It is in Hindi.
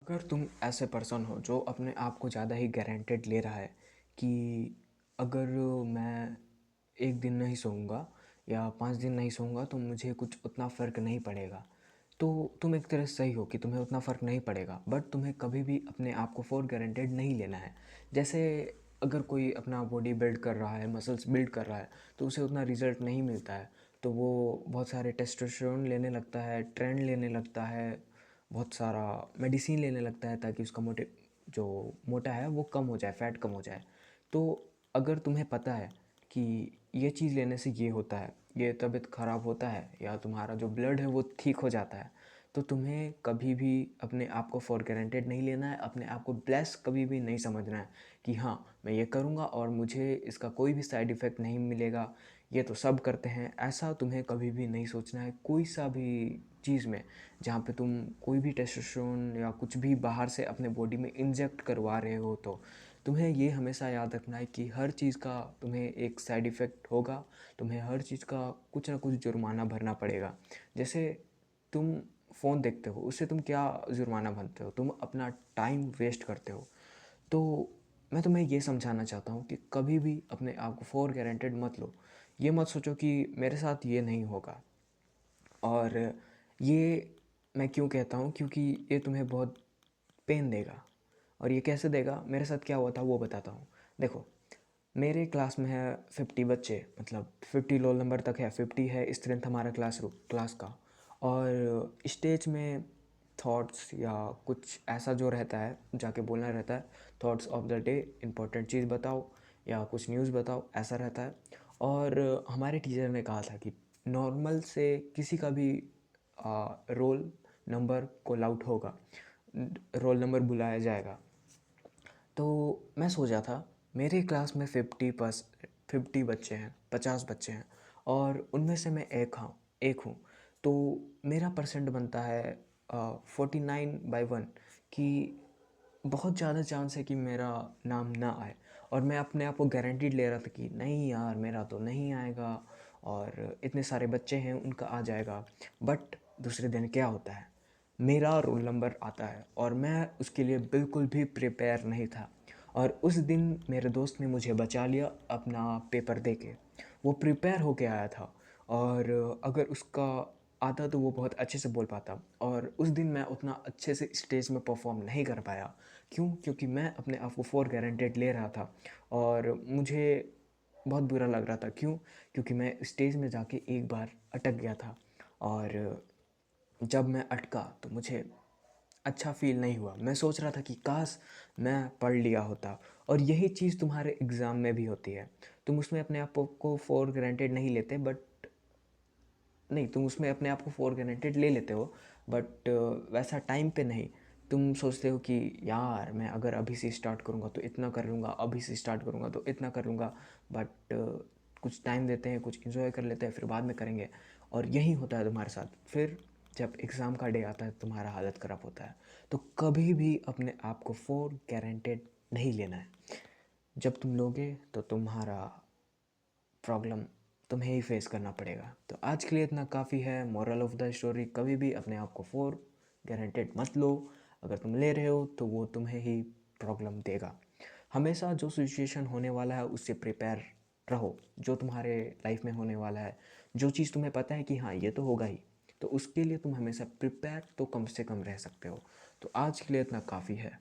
अगर तुम ऐसे पर्सन हो जो अपने आप को ज़्यादा ही गारंटेड ले रहा है कि अगर मैं एक दिन नहीं सोऊंगा या 5 दिन नहीं सोऊंगा तो मुझे कुछ उतना फ़र्क नहीं पड़ेगा, तो तुम एक तरह से सही हो कि तुम्हें उतना फ़र्क नहीं पड़ेगा। बट तुम्हें कभी भी अपने आप को फॉर गारंटेड नहीं लेना है। जैसे अगर कोई अपना बॉडी बिल्ड कर रहा है, मसल्स बिल्ड कर रहा है, तो उसे उतना रिज़ल्ट नहीं मिलता है, तो वो बहुत सारे टेस्टोस्टेरोन लेने लगता है, ट्रेंड लेने लगता है, बहुत सारा मेडिसिन लेने लगता है ताकि उसका जो मोटा है वो कम हो जाए, फ़ैट कम हो जाए। तो अगर तुम्हें पता है कि ये चीज़ लेने से ये होता है, ये तबीयत ख़राब होता है या तुम्हारा जो ब्लड है वो ठीक हो जाता है, तो तुम्हें कभी भी अपने आप को फॉर ग्रांटेड नहीं लेना है, अपने आप को ब्लेस कभी भी नहीं समझना है कि हाँ मैं ये करूँगा और मुझे इसका कोई भी साइड इफ़ेक्ट नहीं मिलेगा, ये तो सब करते हैं। ऐसा तुम्हें कभी भी नहीं सोचना है कोई सा भी चीज़ में जहाँ पे तुम कोई भी टेस्टोस्टेरोन या कुछ भी बाहर से अपने बॉडी में इंजेक्ट करवा रहे हो। तो तुम्हें ये हमेशा याद रखना है कि हर चीज़ का तुम्हें एक साइड इफ़ेक्ट होगा, तुम्हें हर चीज़ का कुछ ना कुछ जुर्माना भरना पड़ेगा। जैसे तुम फ़ोन देखते हो, उससे तुम क्या जुर्माना भरते हो? तुम अपना टाइम वेस्ट करते हो। तो मैं तुम्हें ये समझाना चाहता हूँ कि कभी भी अपने आप को फॉर गारंटेड मत लो। ये मत सोचो कि मेरे साथ ये नहीं होगा। और ये मैं क्यों कहता हूँ, क्योंकि ये तुम्हें बहुत पेन देगा। और ये कैसे देगा, मेरे साथ क्या हुआ था वो बताता हूँ। देखो, मेरे क्लास में है 50 बच्चे, मतलब 50 रोल नंबर तक है, 50 है स्ट्रेंथ हमारा क्लास का। और स्टेज में थॉट्स या कुछ ऐसा जो रहता है जाके बोलना रहता है, thoughts of the day, important चीज़ बताओ या कुछ न्यूज़ बताओ, ऐसा रहता है। और हमारे टीचर ने कहा था कि नॉर्मल से किसी का भी रोल नंबर कॉल आउट होगा, रोल नंबर बुलाया जाएगा। तो मैं सोचा था मेरे क्लास में 50 बच्चे हैं, 50 बच्चे हैं, और उनमें से मैं एक हूँ। तो मेरा परसेंट बनता है 49/1, कि बहुत ज़्यादा चांस है कि मेरा नाम ना आए। और मैं अपने आप को गारंटीड ले रहा था कि नहीं यार, मेरा तो नहीं आएगा, और इतने सारे बच्चे हैं उनका आ जाएगा। बट दूसरे दिन क्या होता है, मेरा रोल नंबर आता है और मैं उसके लिए बिल्कुल भी प्रिपेयर नहीं था। और उस दिन मेरे दोस्त ने मुझे बचा लिया अपना पेपर दे के। वो प्रिपेयर होके आया था, और अगर उसका आता तो वो बहुत अच्छे से बोल पाता। और उस दिन मैं उतना अच्छे से स्टेज में परफॉर्म नहीं कर पाया। क्यों? क्योंकि मैं अपने आप को फॉर गारंटेड ले रहा था और मुझे बहुत बुरा लग रहा था। क्यों? क्योंकि मैं स्टेज में जाके एक बार अटक गया था, और जब मैं अटका तो मुझे अच्छा फ़ील नहीं हुआ। मैं सोच रहा था कि काश मैं पढ़ लिया होता। और यही चीज़ तुम्हारे एग्ज़ाम में भी होती है। तुम उसमें अपने आप को फॉर ग्रांटेड नहीं लेते, बट नहीं, तुम उसमें अपने आप को फॉर ग्रांटेड ले लेते हो, बट वैसा टाइम पे नहीं। तुम सोचते हो कि यार मैं अगर अभी से स्टार्ट करूँगा तो इतना कर लूँगा, अभी से स्टार्ट करूँगा तो इतना कर लूँगा। बट कुछ टाइम देते हैं, कुछ इन्जॉय कर लेते हैं, फिर बाद में करेंगे। और यही होता है तुम्हारे साथ। फिर जब एग्ज़ाम का डे आता है तुम्हारा हालत ख़राब होता है। तो कभी भी अपने आप को फॉर गारंटेड नहीं लेना है। जब तुम लोगे तो तुम्हारा प्रॉब्लम तुम्हें ही फेस करना पड़ेगा। तो आज के लिए इतना काफ़ी है। मोरल ऑफ द स्टोरी, कभी भी अपने आप को फॉर गारंटेड मत लो। अगर तुम ले रहे हो तो वो तुम्हें ही प्रॉब्लम देगा। हमेशा जो सिचुएशन होने वाला है उससे प्रिपेयर रहो। जो तुम्हारे लाइफ में होने वाला है, जो चीज़ तुम्हें पता है कि हाँ ये तो होगा ही, तो उसके लिए तुम हमेशा प्रिपेयर तो कम से कम रह सकते हो। तो आज के लिए इतना काफ़ी है।